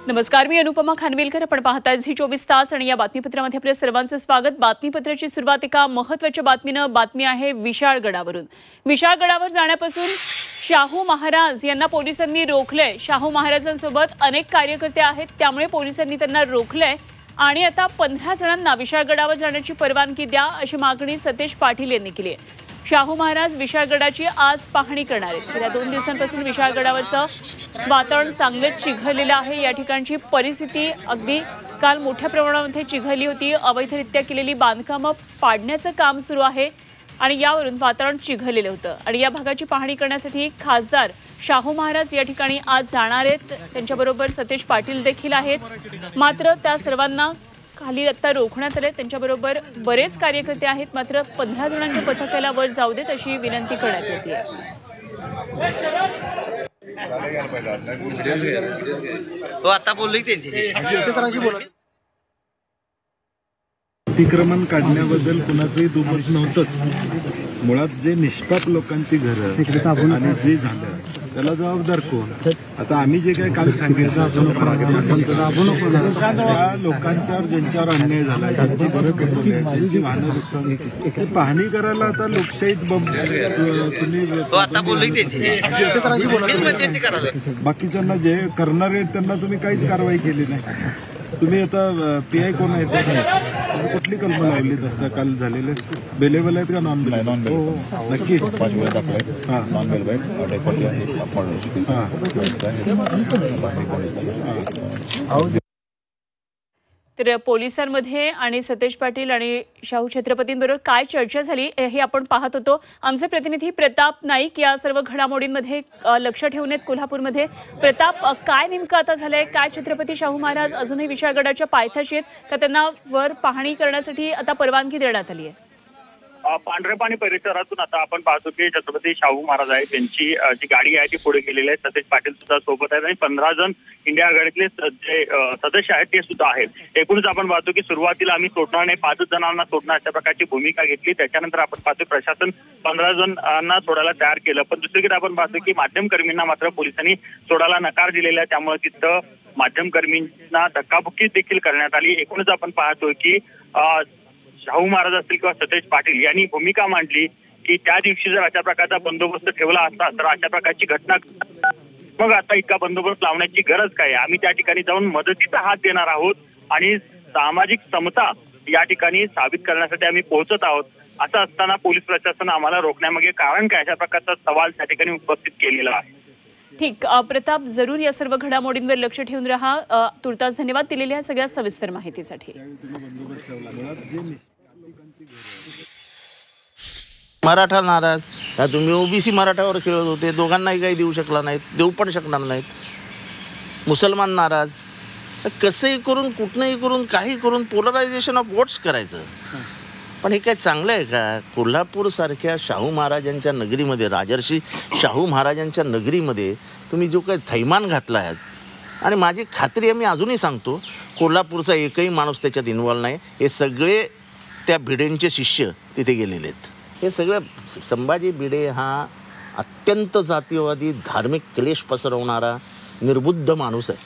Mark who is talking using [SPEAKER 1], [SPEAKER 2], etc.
[SPEAKER 1] नमस्कार, मी अनुपमा खानविलकर. आपण पाहताय झी 24 तास आणि या बातमीपत्रामध्ये आपल्या सर्वांचं स्वागत. बातमीपत्राची सुरुवात एका महत्त्वाच्या बातमीनं. बातमी आहे विशाळगडावरून. विशाळगडावर जाण्यापासून शाहू महाराज यांना पोलिसांनी रोखलंय. शाहू महाराजांसोबत अनेक कार्यकर्ते आहेत, त्यामुळे पोलिसांनी त्यांना रोखलंय आणि आता 15 जणांना विशाळगडावर जाण्याची परवानगी द्या अशी मागणी सतेज पाटील यांनी केली आहे. शाहू महाराज विशाळगडाची आज पाहणी करणार आहेत. गेल्या 2 दिवसांपासून विशाळगडावरचं वातावरण चांगलंच चिघळलेलं आहे. या ठिकाणची परिस्थिती अगदी काल मोठ्या प्रमाणामध्ये चिघळली होती. अवैधरित्या केलेली बांधकामं पाडण्याचं काम सुरू आहे आणि यावरून वातावरण चिघळलेलं होतं. आणि या भागाची पाहणी करण्यासाठी खासदार शाहू महाराज या ठिकाणी आज जाणार आहेत. त्यांच्याबरोबर सतेज पाटील देखील आहेत. मात्र त्या सर्वांना खाली आता रोखण्यात आले. त्यांच्याबरोबर बरेच कार्यकर्ते आहेत. मात्र 15 जणांच्या पथकाला वर जाऊ देत अशी विनंती करण्यात येते.
[SPEAKER 2] आता बोललोय त्यांच्याशी.
[SPEAKER 3] अतिक्रमण काढण्याबद्दल कुणाचंही दुमत नव्हतंच. मुळात जे निष्पाप लोकांची घरं आणि जे झालं त्याला जबाबदार कोण? आता आम्ही जे काही काल सांगितलं त्या लोकांच्यावर ज्यांच्यावर अन्याय झाला, ज्यांची घरं पेटवली, ज्यांची वाहनं नुकसान, ते पाहणी करायला आता लोकशाहीत तुम्ही बाकीच्यांना जे करणारे आहेत त्यांना तुम्ही काहीच कारवाई केली नाही. तुम्ही आता पीआय कोण आहेत? कुठली कलम लावली काल झालेले? बेलेबल आहेत का नॉन बेल? नक्की नॉन बेल.
[SPEAKER 1] तर पोलिसांमध्ये आणि सतेज पाटील आणि शाहू छत्रपतींबरोबर काय चर्चा झाली हे आपण पाहत होतो. आमचे प्रतिनिधी प्रताप नाईक या सर्व घडामोडींमध्ये लक्ष ठेवून आहेत कोल्हापूरमध्ये. प्रताप, काय नेमकं आता झालंय? काय छत्रपती शाहू महाराज अजूनही विशाळगडाच्या पायथ्याशी आहेत का? त्यांना वर पाहणी करण्यासाठी आता परवानगी देण्यात आली आहे?
[SPEAKER 4] पांढरेपाणी परिसरातून आता आपण पाहतो की छत्रपती शाहू महाराज आहेत, त्यांची जी गाडी आहे ती पुढे गेलेली आहे. सतेज पाटील सुद्धा सोबत आहेत आणि 15 जण इंडिया आघाडीतले जे सदस्य आहेत ते सुद्धा आहेत. एकूणच आपण पाहतो की सुरुवातीला आम्ही सोडणार नाही, 5 जणांना सोडणार अशा प्रकारची भूमिका घेतली. त्याच्यानंतर आपण पाहतो प्रशासन 15 जणांना सोडायला तयार केलं. पण दुसरीकडे आपण पाहतो की माध्यमकर्मींना मात्र पोलिसांनी सोडायला नकार दिलेला आहे. त्यामुळे तिथं माध्यमकर्मींना धक्काबुक्की देखील करण्यात आली. एकूणच आपण पाहतोय की शाहू महाराज असतील किंवा सतेज पाटील यांनी भूमिका मांडली की त्या दिवशी जर अशा प्रकारचा बंदोबस्त ठेवला असता तर अशा प्रकारची घटना, मग आता इतका बंदोबस्त लावण्याची गरज काय? आम्ही त्या ठिकाणी जाऊन मदतीचा हात देणार आहोत आणि सामाजिक समता या ठिकाणी साबित करण्यासाठी आम्ही पोहोचत आहोत. असं असताना पोलीस प्रशासन आम्हाला रोखण्यामागे कारण काय, अशा प्रकारचा सवाल त्या ठिकाणी उपस्थित केलेला आहे.
[SPEAKER 1] ठीक, प्रताप, जरूर या सर्व घडामोडींवर लक्ष ठेवून राहा. तुर्तास धन्यवाद दिलेल्या सगळ्या सविस्तर माहितीसाठी.
[SPEAKER 5] मराठा नाराज, तुम्ही ओबीसी मराठावर खेळत होते, दोघांनाही काही देऊ शकला नाहीत, देऊ पण शकणार नाहीत. मुसलमान नाराज, कसंही करून कुठनंही करून काही करून पोलरायझेशन ऑफ वोट्स करायचं. पण हे काय चांगलं आहे का? कोल्हापूरसारख्या शाहू महाराजांच्या नगरीमध्ये, राजर्षी शाहू महाराजांच्या नगरीमध्ये तुम्ही जो काही थैमान घातला आहे, आणि माझी खात्री आहे, मी अजूनही सांगतो, कोल्हापूरचा एकही माणूस त्याच्यात इन्व्हॉल्व नाही. हे सगळे त्या भिडेंचे शिष्य तिथे गेलेले आहेत. हे सगळं संभाजी भिडे हा अत्यंत जातीयवादी, धार्मिक क्लेश पसरवणारा निर्बुद्ध माणूस आहे.